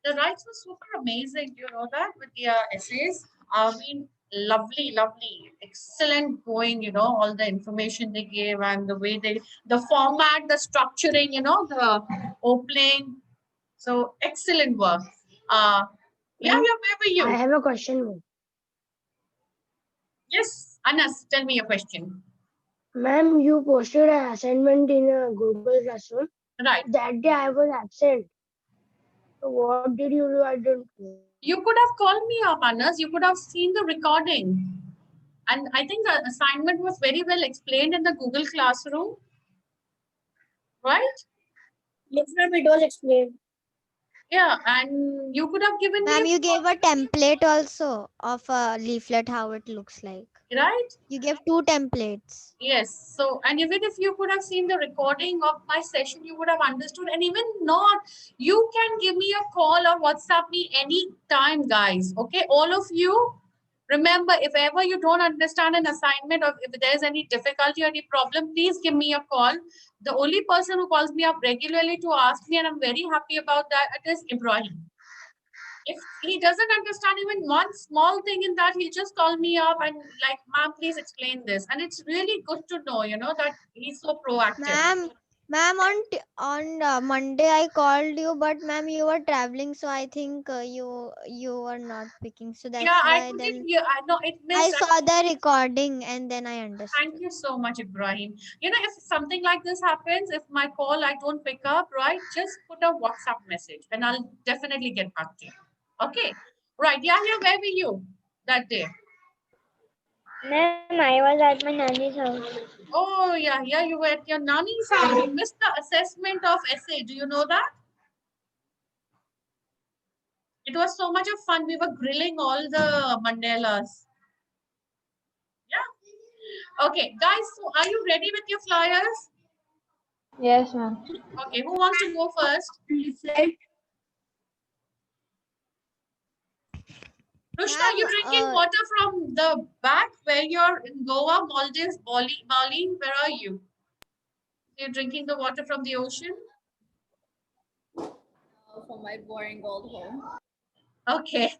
The writes were super amazing. You know that with the essays. I mean, lovely, lovely, excellent going. You know, all the information they gave and the way they, the format, the structuring. You know, the opening. So excellent work. Yeah, Ma'am, yeah. Where were I you? have a question, ma'am. Yes, Anas. Tell me your question. Ma'am, you posted an assignment in a Google Classroom. Right. That day I was absent. So what did you do? I don't know. You could have called me up, Anas. You could have seen the recording. And I think the assignment was very well explained in the Google Classroom, right? Yes, ma'am, it was explained. Yeah, and you could have given me Ma'am, a you call, gave a template also of a leaflet, how it looks like. right? You gave 2 templates. Yes. So, and even if you could have seen the recording of my session, you would have understood. And even not, you can give me a call or WhatsApp me anytime, guys. Okay, all of you. Remember, if ever you don't understand an assignment or if there's any difficulty or any problem, please give me a call. The only person who calls me up regularly to ask me, and I'm very happy about that, it is Ibrahim. If he doesn't understand even one small thing in that, he'll just call me up and like, ma'am, please explain this. And it's really good to know, you know, that he's so proactive. Ma'am, on Monday I called you, but ma'am, you were traveling, so I think you were not picking. So Yeah, that's I why couldn't then hear. I know it I missed. saw the recording and then I Thank understood. you so much, Ibrahim. You know, if something like this happens, if my call I don't pick up, right, just put a WhatsApp message and I'll definitely get back to you. Okay. Right. Yeah, yeah. Where were you that day? Ma'am, I was at my nanny's house. Oh, yeah, yeah. You were at your nanny's house. You missed the assessment of essay. Do you know that? It was so much of fun. We were grilling all the Mandelas. Yeah. Okay, guys. So, are you ready with your flyers? Yes, ma'am. Okay. Who wants to go first? Rushna, are Ma'am, you drinking water from the back where you're in Goa, Maldives, Bali? Where are you? You're drinking the water from the ocean? From my boring old home. Okay.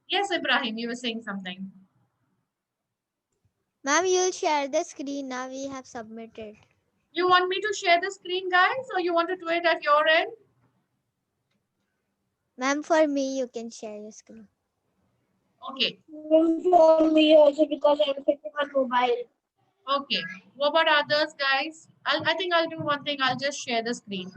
Yes, Ibrahim, you were saying something. ma'am, you'll share the screen now. We have submitted. You want me to share the screen, guys, or you want to do it at your end? Ma'am, for me, you can share your screen. Okay. For me also because I'm sitting on mobile. Okay. What about others, guys? I think I'll do one thing. I'll just share the screen.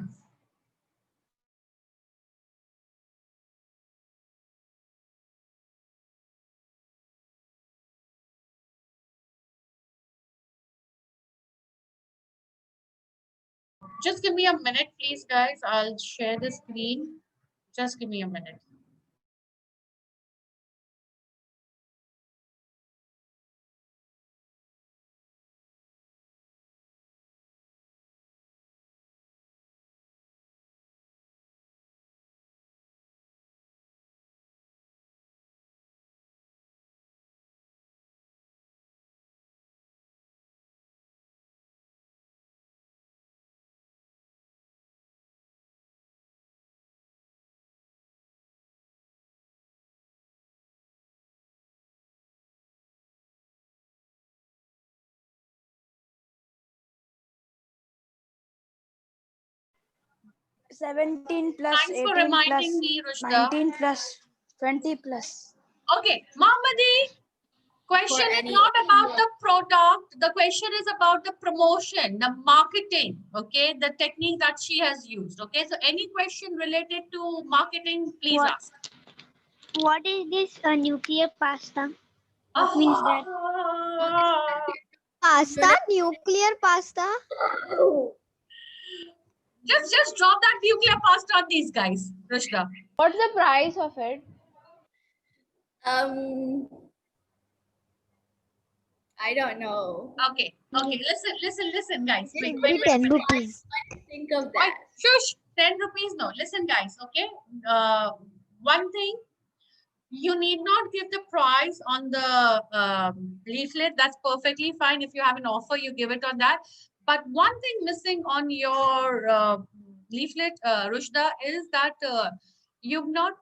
Just give me a minute, please, guys. I'll share the screen. Just give me a minute. Seventeen plus Thanks for 18 plus reminding me, Rushda. 19 plus 20 plus. Okay, Mohammadi, For question is any not about the product. The question is about the promotion, the marketing, okay, the technique that she has used. Okay, so any question related to marketing, please What ask. what is this nuclear pasta? What means that? Pasta? Nuclear pasta? Just drop that nuclear pasta on these guys, Rushda. What's the price of it? Um, I don't know. Okay, okay, listen, guys. Wait, It'll wait, be wait, 10 wait. rupees. Think of Wait, that. shush, 10 rupees. No, listen, guys, okay? One thing, you need not give the price on the leaflet. That's perfectly fine. If you have an offer, you give it on that. But one thing missing on your leaflet, Rushda, is that you've not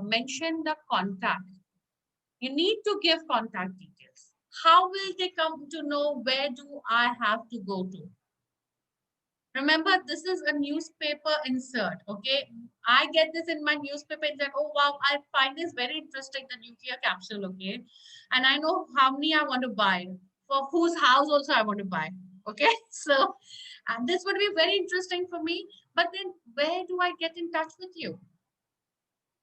mentioned the contact. You need to give contact details. How will they come to know where do I have to go to? Remember, this is a newspaper insert, okay? I get this in my newspaper insert. Oh, wow, I find this very interesting, the nuclear capsule, okay? And I know how many I want to buy, for whose house also I want to buy, okay? So, and this would be very interesting for me. But then where do I get in touch with you?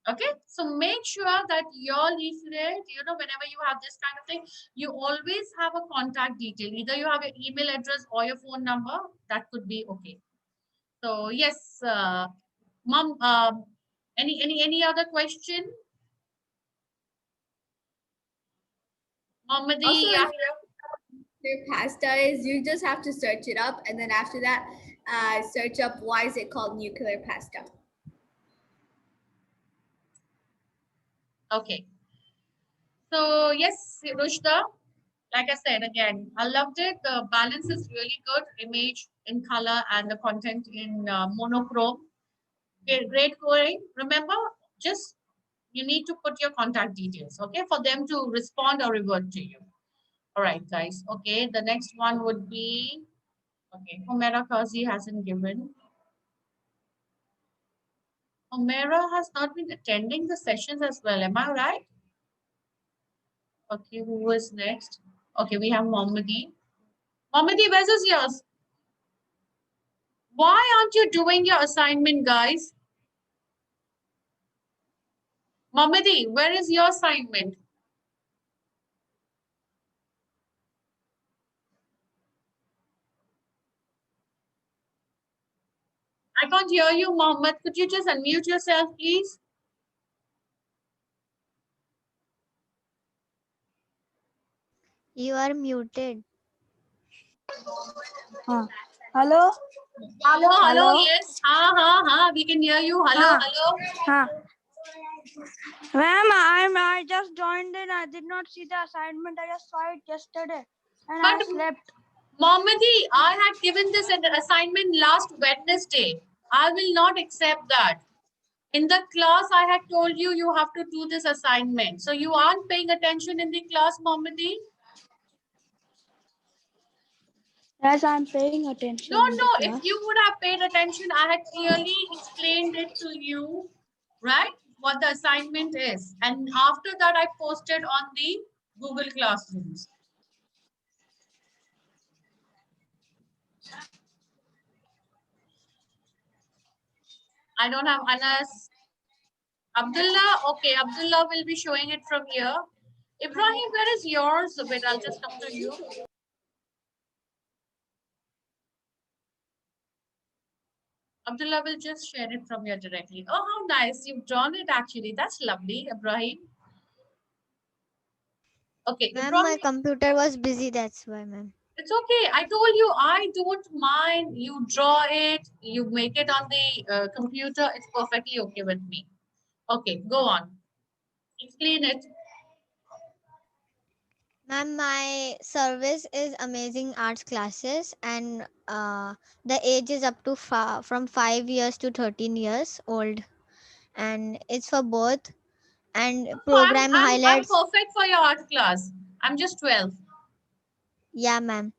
Okay, so make sure that your leaflet, whenever you have this kind of thing, you always have a contact detail. Either you have your email address or your phone number. That could be okay. So yes, mom. Any other question? Mohammadi, Also, yeah. nuclear pasta is, you just have to search it up, and then after that, search up why is it called nuclear pasta. Okay. So yes, Rushda, like I said again, I loved it. The balance is really good. Image in color and the content in monochrome. Okay, great going. Remember, just you need to put your contact details, okay, for them to respond or revert to you. All right, guys. Okay, the next one would be, okay, Homera Kazi hasn't given. Homera has not been attending the sessions as well. Am I right? Okay, who is next? Okay, we have Mohammadi. Mohammadi, where's is yours? Why aren't you doing your assignment, guys? Mohammadi, where is your assignment? I can't hear you, Mohammed. Could you just unmute yourself, please? You are muted. Hello? Hello, yes. We can hear you. Hello. Ma'am, I just joined in. I did not see the assignment. I just saw it yesterday and I But slept. Mohammadi, I had given this an assignment last Wednesday. I will not accept that. In the class, I had told you you have to do this assignment. So you aren't paying attention in the class, Mohammadi? Yes, I'm paying attention. No. If you would have paid attention, I had clearly explained it to you, right? What the assignment is. And after that, I posted on the Google Classrooms. I don't have Anas. Abdullah, okay, Abdullah will be showing it from here. Ibrahim, where is yours? Wait, I'll just come to you. Abdullah will just share it from here directly. Oh, how nice. You've drawn it actually. That's lovely, Ibrahim. Okay, Ma'am, Ibrahim. my computer was busy, that's why, ma'am. It's okay. I told you I don't mind. You draw it, you make it on the computer. It's perfectly okay with me. Okay, go on. Explain it. Ma'am, my service is Amazing Arts Classes, and the age is up to from 5 years to 13 years old, and it's for both. And program I'm highlights. perfect for your art class. I'm just 12. Yeah, ma'am.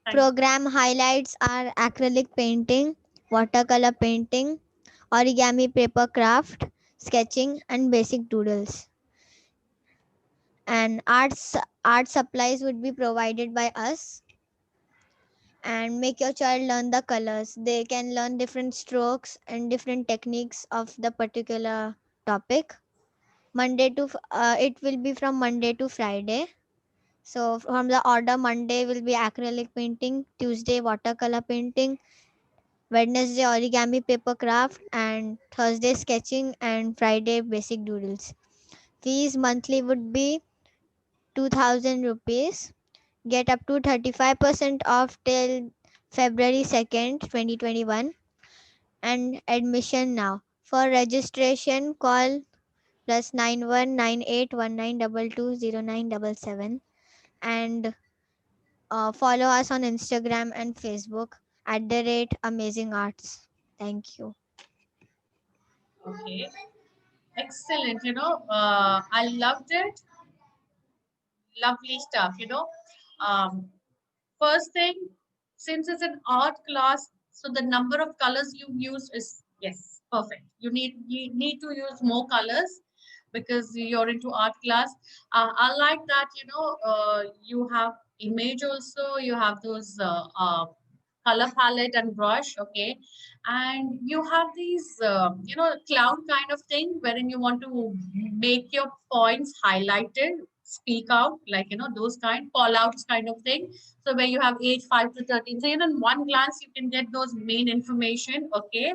Thank Program highlights are acrylic painting, watercolor painting, origami paper craft, sketching, and basic doodles. And art supplies would be provided by us. And make your child learn the colors. They can learn different strokes and different techniques of the particular topic. It will be from Monday to Friday. So from the order, Monday will be acrylic painting, Tuesday watercolor painting, Wednesday origami paper craft, and Thursday sketching, and Friday basic doodles. Fees monthly would be 2000 rupees. Get up to 35% off till February 2nd, 2021, and admission now. For registration, call +919819220977 and follow us on Instagram and Facebook @Amazing Arts. Thank you. Okay. Excellent. I loved it. Lovely stuff. First thing, since it's an art class, so the number of colors you use is, yes, perfect. You need to use more colors because you're into art class. I like that, you have image also, you have those color palette and brush, okay, and you have these cloud kind of thing wherein you want to make your points highlighted, speak out, like those kind call outs kind of thing. So where you have age 5 to 13, so in one glance you can get those main information, okay.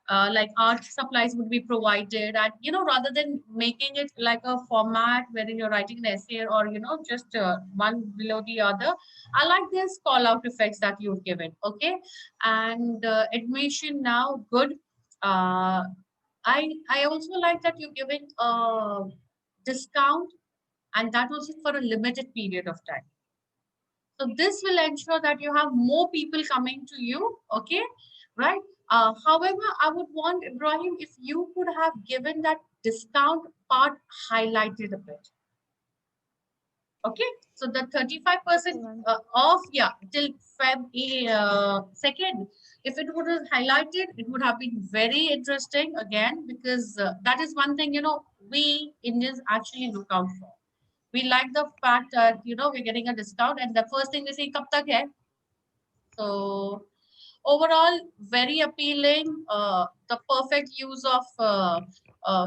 Like art supplies would be provided, and rather than making it like a format wherein you're writing an essay or just one below the other, I like this call out effects that you've given, okay. And admission now, good. uh, I also like that you're giving a discount, and that also for a limited period of time. So this will ensure that you have more people coming to you, okay, right? However, I would want, Ibrahim, if you could have given that discount part highlighted a bit. Okay, so the 35% off, yeah, till Feb 2nd. If it would have highlighted, it would have been very interesting again, because that is one thing, we Indians actually look out for. We like the fact that, we're getting a discount, and the first thing we say, kab tak hai? So overall, very appealing. The perfect use of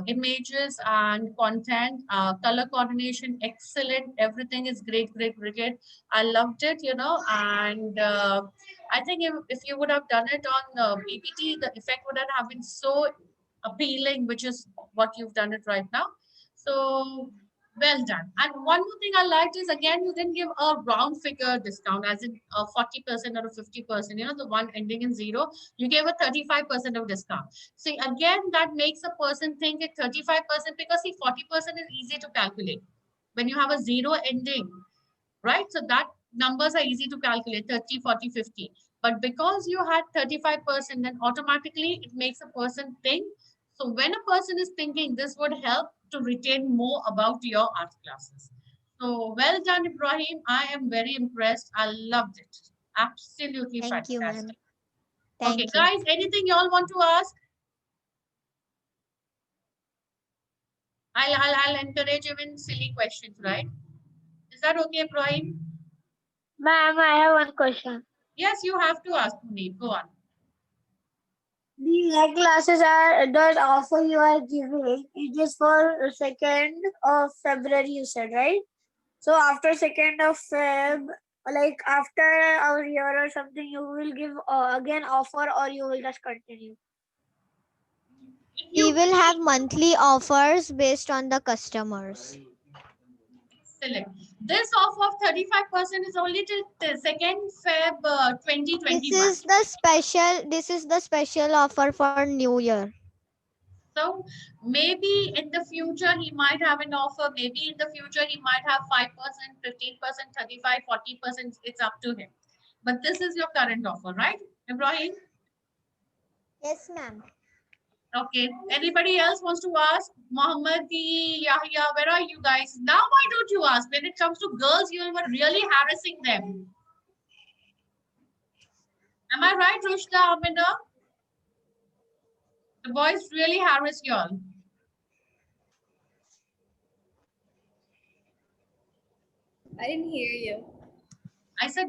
images and content, color coordination, excellent. Everything is great, great, great. I loved it, and I think if you would have done it on PPT, the effect would have been so appealing, which is what you've done it right now. So well done. And one more thing I liked is, again, you didn't give a round figure discount, as in 40% or a 50%, the one ending in zero. You gave a 35% of discount. See, again, that makes a person think it 35%, because see, 40% is easy to calculate. When you have a zero ending, right? So that numbers are easy to calculate, 30, 40, 50. But because you had 35%, then automatically it makes a person think. So when a person is thinking, this would help to retain more about your art classes. So well done, Ibrahim. I am very impressed. I loved it. Absolutely Thank you, ma'am. fantastic. Okay, Thank you. guys, anything you all want to ask? I'll encourage even silly questions, right? Is that okay, Ibrahim? Ma'am, I have one question. Yes, you have to ask me. Go on. The classes are the offer you are giving. It is for 2nd of February, you said, right? So after 2nd of Feb, like after our year or something, you will give again offer, or you will just continue. If We you will have monthly offers based on the customers. select this off of 35% is only till the 2nd Feb 2021. This is the special offer for New Year. So maybe in the future he might have an offer. Maybe in the future he might have 5%, 15%, 35, 40%. It's up to him. But this is your current offer, right, Ibrahim? Yes, ma'am. Okay. Anybody else wants to ask? Mohammed, Yahya, where are you guys? Now why don't you ask? When it comes to girls, you were really harassing them. Am I right, Rushda, Amina? The boys really harass y'all. I didn't hear you. I said,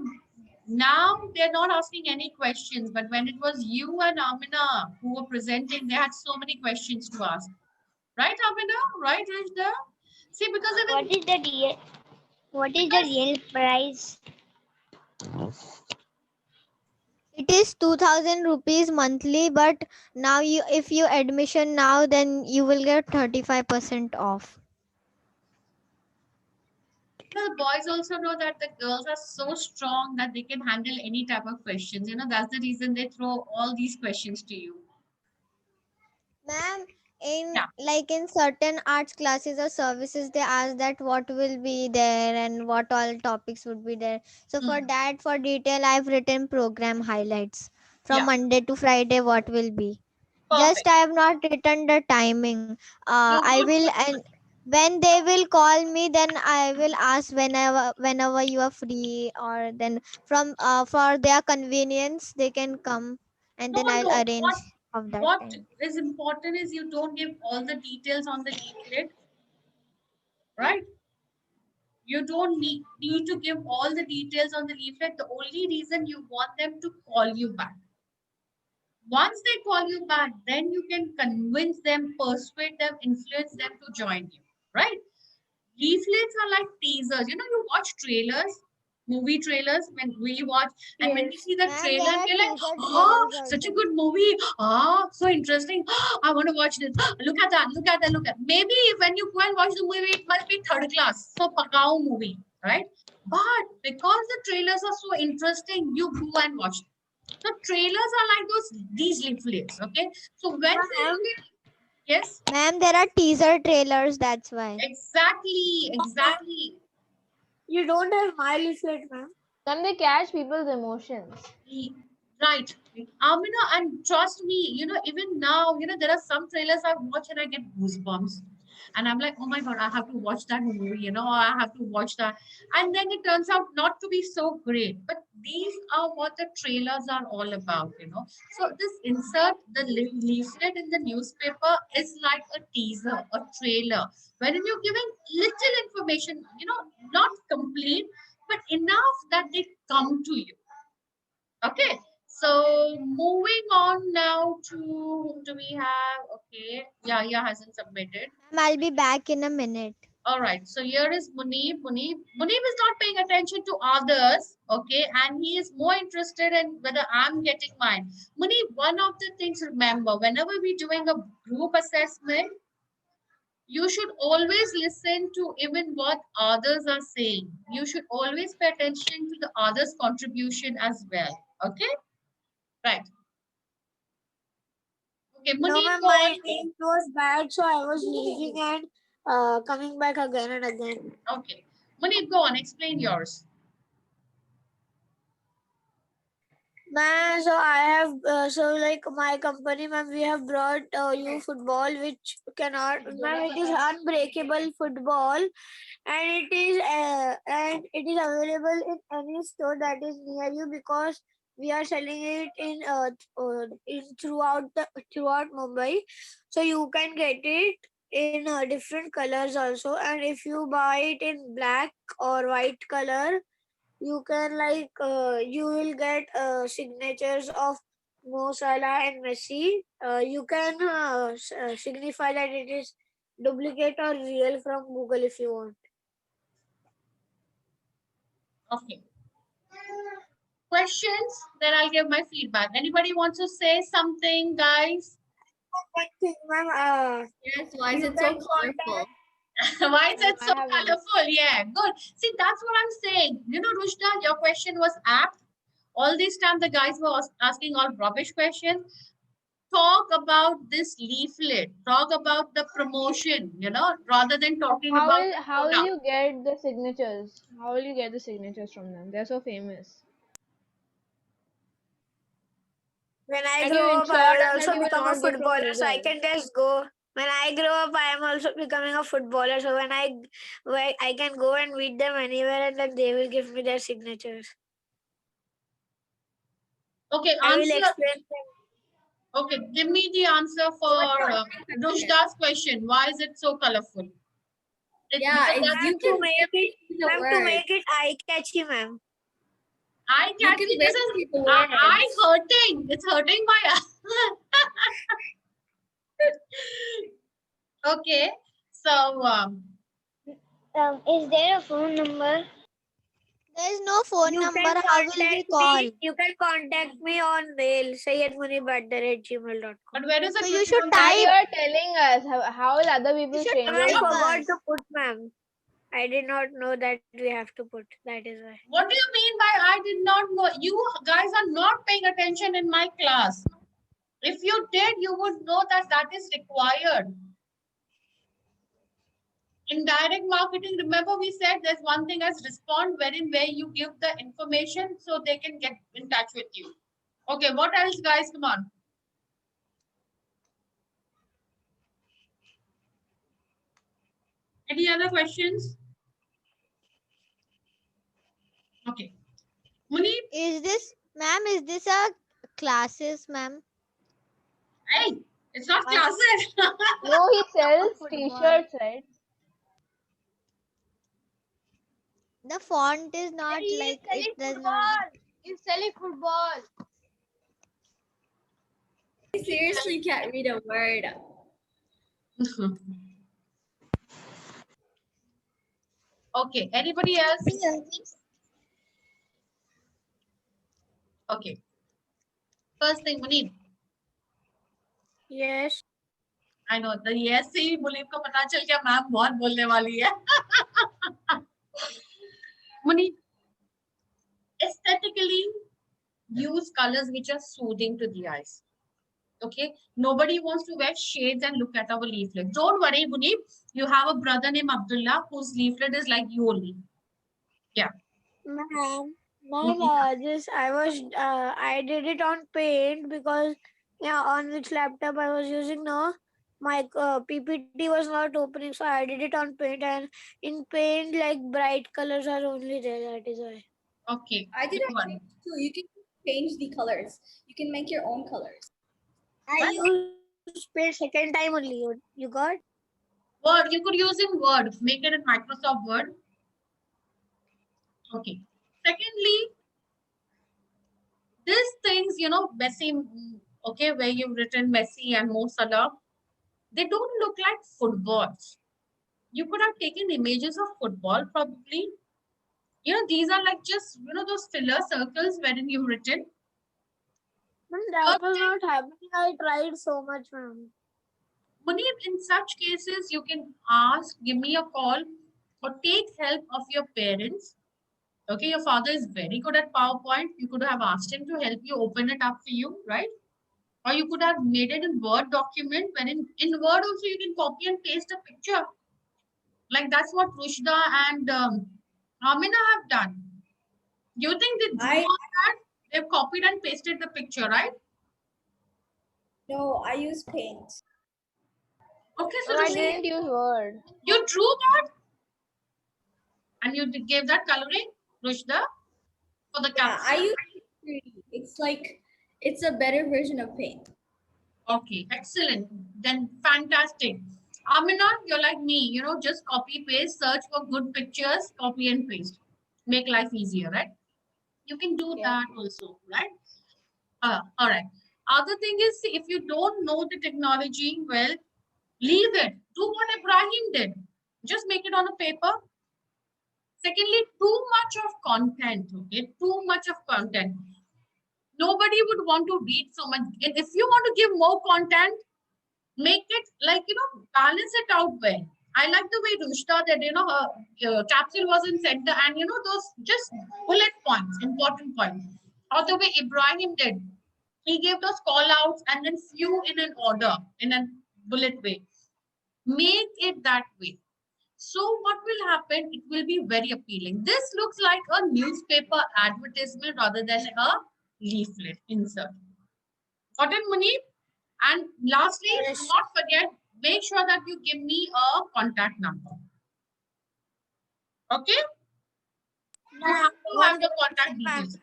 now they're not asking any questions, but when it was you and Amina who were presenting, they had so many questions to ask. Right, Amina? Right, Rushda? See, because What is the real price? It is 2000 rupees monthly, but now if you admission now, then you will get 35% off. the boys also know that the girls are so strong that they can handle any type of questions. That's the reason they throw all these questions to you. Ma'am, in Yeah. in certain arts classes or services, they ask that what will be there and what all topics would be there. So for that, for detail, I've written program highlights from Yeah. Monday to Friday, what will be. Perfect. Just I have not written the timing. No, I good, will, good, and good. when they will call me, then I will ask whenever you are free, or then from for their convenience they can come, and No, then I'll no. arrange of that What time. is important is you don't give all the details on the leaflet, right? You don't need to give all the details on the leaflet. The only reason you want them to call you back. Once they call you back, then you can convince them, persuade them, influence them to join you, right? Leaflets are like teasers. You know, you watch trailers, movie trailers when we watch, and when we Yes. see the Ma'am, trailer, there are we're like, teaser oh, trailers such a also. good movie. Ah, so interesting. I want to watch this. Look at that, look at that, look at. Maybe when you go and watch the movie, it must be third class. So Pakao movie, right? But because the trailers are so interesting, you go and watch it. So trailers are like these leaflets, okay? So when we Ma'am, look at, yes, Ma'am, there are teaser trailers. That's why. exactly, exactly. you don't have my leaflet, ma'am. Then they catch people's emotions. Right. And trust me, even now, there are some trailers I watch and I get goosebumps. And I'm like, oh my God, I have to watch that movie, I have to watch that. And then it turns out not to be so great. But these are what the trailers are all about. So this insert, the leaflet in the newspaper is like a teaser, a trailer, wherein you're giving little information, not complete, but enough that they come to you. Okay, so moving on now to whom do we have? Okay, yeah, hasn't submitted. Ma'am, I'll be back in a minute. All right, so here is Munib. Munib is not paying attention to others, okay, and he is more interested in whether I'm getting mine. Munib, one of the things remember, whenever we're doing a group assessment, you should always listen to even what others are saying. You should always pay attention to the others' contribution as well. Okay, right. Okay, No, Munib, ma'am, go my on. name was bad, so I was leaving and coming back again and again. Okay. Munib, go on. Explain yours. Ma'am, so I have, so like my company, ma'am, we have brought you football, which cannot, ma'am, it is unbreakable football, and it is available in any store that is near you because we are selling it in throughout Mumbai, so you can get it in different colors also, and if you buy it in black or white color, you can you will get signatures of Mo Salah and Messi. You can signify that it is duplicate or real from Google if you want. Okay. Questions? Then I'll give my feedback. Anybody wants to say something, guys? One thing, ma'am, Yes, why is you it so can colorful? Why is it so I have one. colorful? Yeah, good. See, that's what I'm saying. Rushda, your question was apt. All this time, the guys were asking all rubbish questions. Talk about this leaflet. Talk about the promotion, rather than talking about the How will product. you get the signatures? How will you get the signatures from them? They're so famous. when I And you grow up, ensure I will them that also you will become a not get from footballer, so I Google. can just go. When I grow up, I am also becoming a footballer. So when I can go and meet them anywhere, and then they will give me their signatures. Okay, I will answer. explain them. Okay, give me the answer for Rushda's question. Why is it so colorful? Yeah, Because it's, that's you To can make it, barely see the ma'am, to words. make it eye catchy, ma'am. eye You can catchy. This barely is see the eye words. hurting. It's hurting my eye. Okay, so Is there a phone number? There is no phone You number. can How will we contact call? me. You can contact me on mail, sayyadmunib@gmail.com. but where is So it you written should on Now the you type. are telling us. How will other You people, should I strangers, type know? forgot us. to put, ma'am. I did not know that we have to put. That is why. What do you mean by I did not know? You guys are not paying attention in my class. If you did, you would know that that is required. In direct marketing, remember we said there's one thing as respond, wherein where you give the information so they can get in touch with you. Okay, what else, guys? Come on. Any other questions? Okay. Munib, Is this, ma'am, is this a classes, ma'am? hey, it's not Or classes. No, he sells football? t-shirts, right? The font is not like, it does not. He's selling football. I seriously can't read a word. Okay. Anybody else? Okay. First thing, Munib. Yes. I know the yes से ही मुनीब को पता चल गया ma'am बहुत बोलने वाली है. Munib, aesthetically use colors which are soothing to the eyes. Okay, nobody wants to wear shades and look at our leaflet. Don't worry, Munib. You have a brother named Abdullah whose leaflet is like you only. Yeah. Ma'am, just I did it on Paint because on which laptop I was using now, my PPT was not opening, so I did it on Paint, and in Paint like bright colors are only there. That is why. Okay. I did Don't it worry. too. You can change the colors. You can make your own colors. I used Paint second time only. You got? Word. You could use in Word. Make it in Microsoft Word. Okay. Secondly, these things, Messi, okay, where you've written Messi and Mo Salah, they don't look like footballs. You could have taken images of football, probably. These are like just, those filler circles wherein you've written. Ma'am, that Third was thing, not happening. I tried so much, ma'am. Munir, in such cases, you can ask, give me a call, or take help of your parents. Okay, your father is very good at PowerPoint. You could have asked him to help you open it up for you, right? Or you could have made it in Word document, wherein in Word also you can copy and paste a picture. Like that's what Rushda and Amina have done. Do you think they drew on that? They've copied and pasted the picture, right? No, I use Paint. Okay, so No, I Rushda, didn't use Word. you drew that and you gave that coloring, Rushda, for the Yeah, I caption. use Paint 3D. It's a better version of Paint. Okay, excellent. Then fantastic. Amina, you're like me, just copy paste, search for good pictures, copy and paste. Make life easier, right? You can do Yeah. that also, right? All right. Other thing is, if you don't know the technology, well, leave it. Do what Ibrahim did. Just make it on a paper. Secondly, too much of content, okay? Too much of content. Nobody would want to read so much. And if you want to give more content, make it like, balance it out well. I like the way Rushta did, her capsule was in center and, those just bullet points, important points. Or the way Ibrahim did. He gave those call outs and then few in an order, in a bullet way. Make it that way. So what will happen? It will be very appealing. This looks like a newspaper advertisement rather than a leaflet insert. Got it, Munib? And lastly, do Yes. not forget, make sure that you give me a contact number. Okay? You have to have your contact details.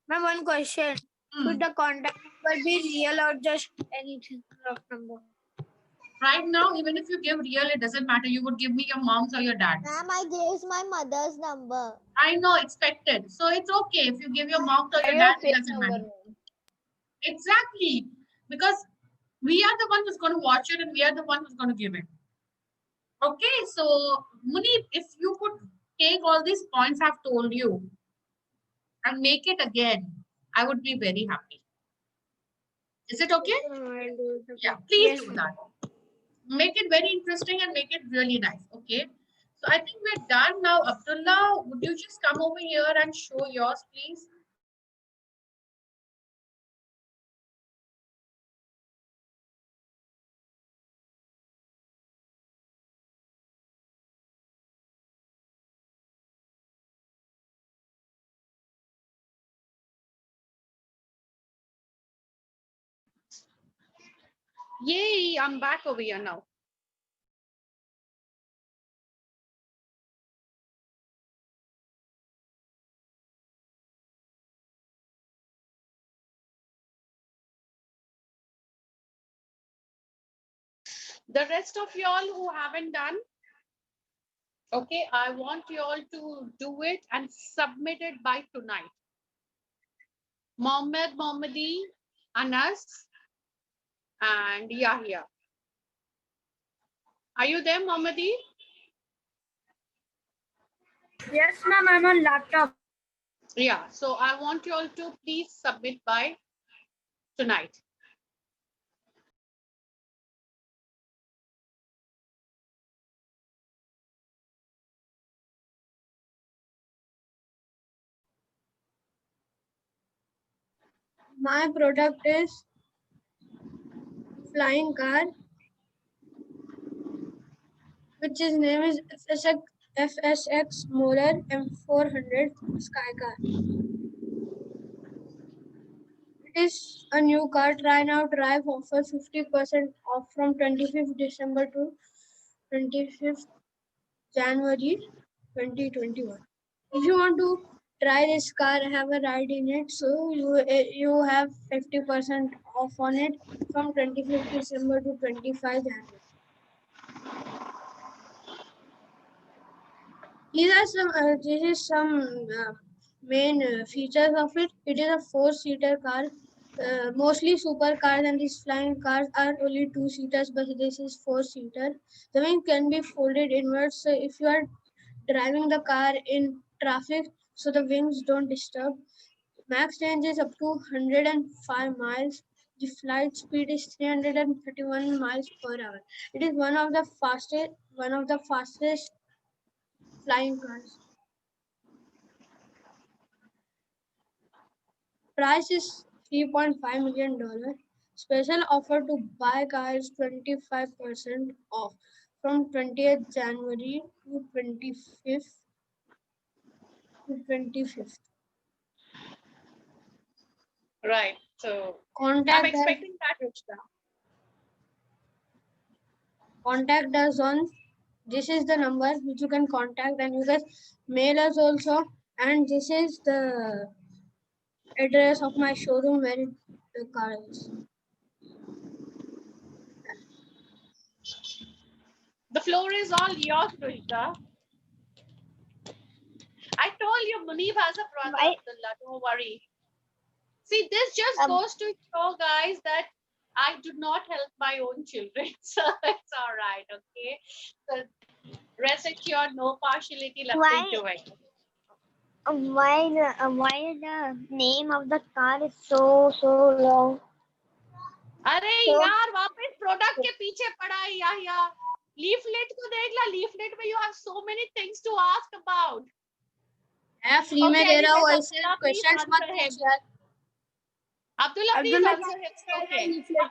Ma'am, one question. Should the contact number be real or just anything rough number? Right now, even if you give real, it doesn't matter. You would give me your mom's or your dad's. Ma'am, I gave my mother's number. I know, expected. So it's okay if you give your mom or Why your your dad, it fake doesn't number, matter. ma'am? Exactly. Because we are the one who's going to watch it and we are the one who's going to give it. Okay, so Munib, if you could take all these points I've told you and make it again, I would be very happy. Is it okay? I'll do it. Yeah, please Yes, do ma'am. that. Make it very interesting and make it really nice. Okay. So I think we're done now. Abdullah, would you just come over here and show yours, please? Yay, I'm back over here now. The rest of y'all who haven't done, okay, I want you all to do it and submit it by tonight. Mohammed, Mohammadi, Anas, and Yahya. Are you there, Mohammadi? Yes, ma'am. I'm on laptop. Yeah, so I want you all to please submit by tonight. My product is flying car, which is name is FSX Molar M400 Sky Car. It is a new car. Try now drive offers 50% off from 25th December to 25th January 2021. If you want to try this car, have a ride in it, so you have 50% off on it from 25th December to 25 January. This is some main features of it. It is a 4-seater car. Mostly supercars and these flying cars are only 2-seaters, but this is 4-seater. The wing can be folded inwards. So if you are driving the car in traffic, so the wings don't disturb. Max range is up to 105 miles. The flight speed is 331 miles per hour. It is one of the fastest flying cars. Price is $3.5 million. Special offer to buy car is 25% off from 20th January to 25th. Right. So Contact I'm expecting that. Contact us on. This is the number which you can contact, and you guys mail us also. And this is the address of my showroom where the car is. The floor is all yours, Rohita. I told you Munib has a brother, Abdullah. Don't worry. See, this just goes to show, guys, that I do not help my own children. So it's all right, okay? So rest assured, no partiality left into it. Why the name of the car is so long? अरे यार वापस product के पीछे पड़ा है या leaflet को देख ला लीफलेट में you have so many things to ask about. Free में दे रहा हूँ ऐसे क्वेश्चंस मत पूछ यार. Abdullah, please answer him. Okay.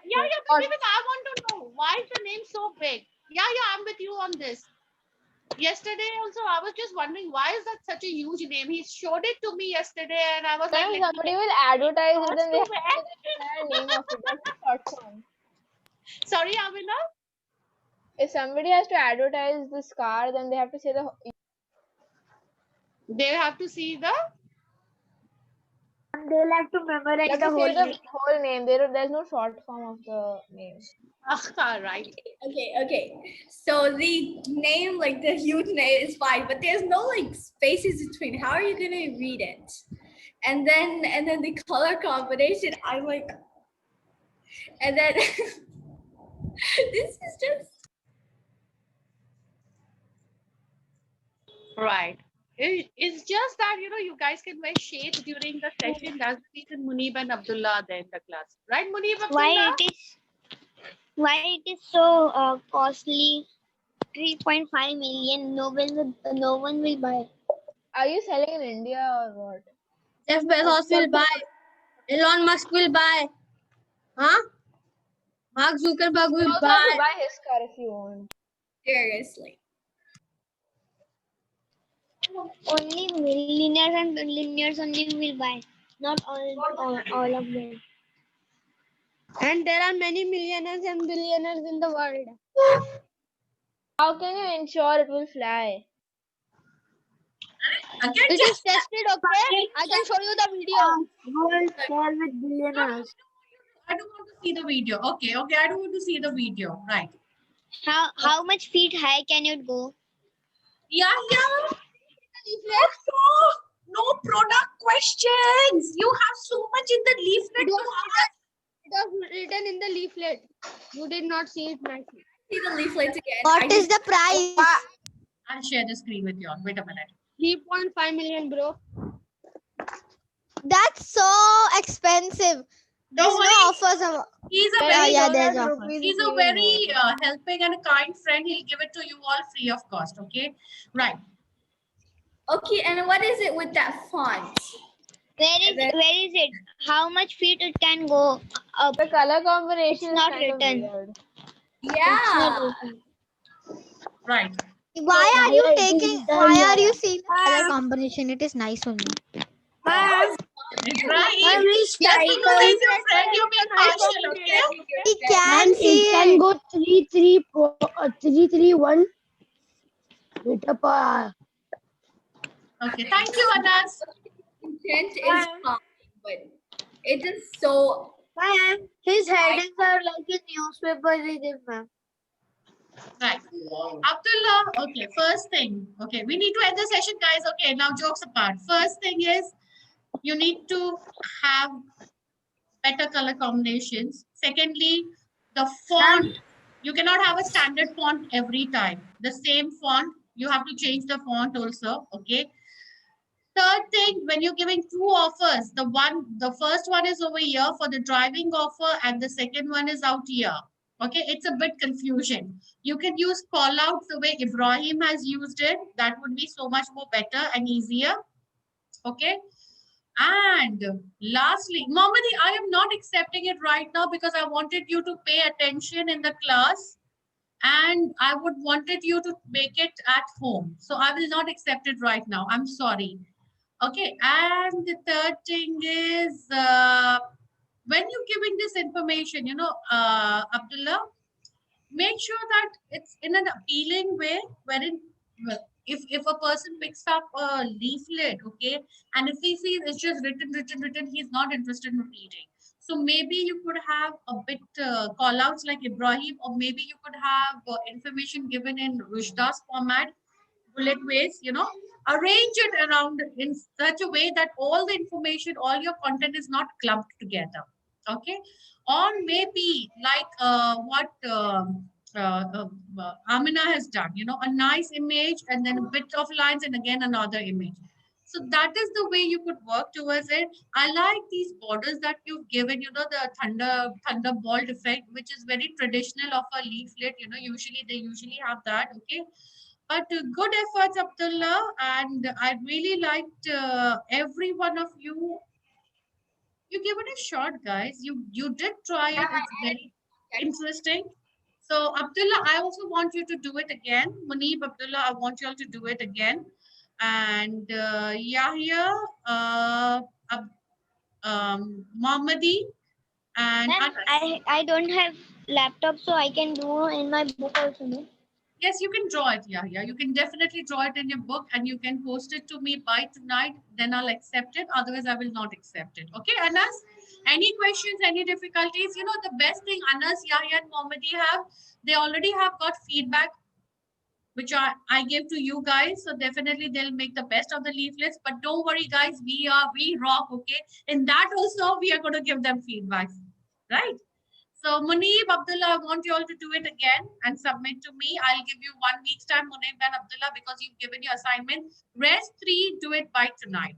Yeah, but I want to know why is the name so big? Yeah, I'm with you on this. Yesterday also, I was just wondering why is that such a huge name? He showed it to me yesterday, and I was like, somebody will advertise it, then they have to say the entire name of it. That's a short form. Sorry, Amina. If somebody has to advertise this car, then they have to say the. They have to see the. They'll have to memorize They have the to whole say the name. whole name. There's no short form of the name. Right. Okay. So the name, like the huge name, is fine, but there's no like spaces between. How are you gonna read it? And then the color combination, I'm like, and then this is just Right. It's just that, you guys can wear shades during the session. That's the reason Munib and Abdullah are there in the class. Right, Munib, Abdullah? Why it is so costly? 3.5 million. No one will buy. Are you selling in India or what? Jeff Bezos will buy. Elon Musk will buy. Huh? Mark Zuckerberg will You also buy. have to buy his car if you want. seriously. Only millionaires and billionaires only will buy. Not all of them. And there are many millionaires and billionaires in the world. How can you ensure it will fly? It is tested, okay? I can show you the video. World share with billionaires. I don't want to see the video. Okay, I don't want to see the video. Right. How much feet high can it go? Yeah. No product questions. You have so much in the leaflet to ask. It was written in the leaflet. You did not see it nicely. See the leaflet again. What is the price? I'll share the screen with you all. Wait a minute. 3.5 million, bro. That's so expensive. There's no worry. offers. He's a Yeah, very, yeah, there's offers. he's a very helping and a kind friend. He'll give it to you all free of cost. Okay, right. Okay, and what is it with that font? Where is it? How much feet it can go up? The color combination is not kind of written. weird. Yeah. Right. Why are you it is taking? done Why are by- you seeing the color combination? It is nice only. Right. Which Yes, type you of- is your friend. You be partial, okay? We can see It can it. go 331 meter per hour. Okay. Thank you, Anas. Intent is fine, but it is so. Ma'am, his headings are like in newspaper reading, ma'am. Right. Abdullah. Okay. First thing. Okay. We need to end the session, guys. Okay. Now jokes apart. First thing is you need to have better color combinations. Secondly, the font. You cannot have a standard font every time. The same font. You have to change the font also. Okay. Third thing, when you're giving two offers, the first one is over here for the driving offer and the second one is out here. Okay, it's a bit confusion. You can use call outs the way Ibrahim has used it. That would be so much more better and easier. Okay. And lastly, Mohammadi, I am not accepting it right now because I wanted you to pay attention in the class and I would wanted you to make it at home. So I will not accept it right now. I'm sorry. Okay, and the third thing is when you're giving this information, Abdullah, make sure that it's in an appealing way, wherein well, if a person picks up a leaflet, okay, and if he sees it's just written, he's not interested in reading. So maybe you could have a bit call outs like Ibrahim, or maybe you could have information given in Rushda's format, bullet ways, arrange it around in such a way that all the information, all your content is not clumped together. Okay. Or maybe like what Amina has done, a nice image and then a bit of lines and again another image. So that is the way you could work towards it. I like these borders that you've given, the thunderbolt effect, which is very traditional of a leaflet. They usually have that. Okay. But good efforts, Abdullah, and I really liked every one of you. You give it a shot, guys. You did try it. It's very interesting. So, Abdullah, I also want you to do it again. Munib, Abdullah, I want you all to do it again. And Yahya, Mohammadi, and Ma'am, Anas. I don't have laptop, so I can do in my book also. No? Yes, you can draw it, yeah. You can definitely draw it in your book and you can post it to me by tonight. Then I'll accept it. Otherwise, I will not accept it. Okay, Anas? Any questions, any difficulties? The best thing Anas, Yahya, and Mohammadi have, they already have got feedback, which I gave to you guys. So definitely they'll make the best of the leaflets. But don't worry, guys. We rock, okay? In that also, we are going to give them feedback, right? So Munib, Abdullah, I want you all to do it again and submit to me. I'll give you 1 week's time, Munib and Abdullah, because you've given your assignment. Rest 3, do it by tonight.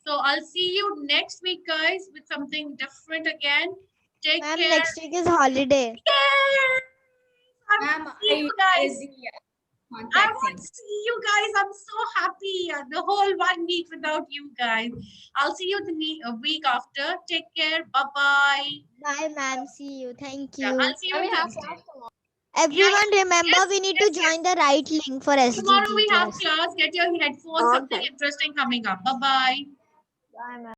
So I'll see you next week, guys, with something different again. Take Ma'am, care. next week is holiday. Yay! I Ma'am, want to see you guys. I Contact want to see you guys. I'm so happy. The whole 1 week without you guys. I'll see you the week after. Take care. Bye-bye. Bye, ma'am. See you. Thank you. Yeah, I'll see you We on have Thursday. class tomorrow. Everyone, remember Yes, we need yes, to join the right link for SGG Tomorrow we have class. class. Get your headphones. Something interesting coming up. Bye-bye. Bye, ma'am.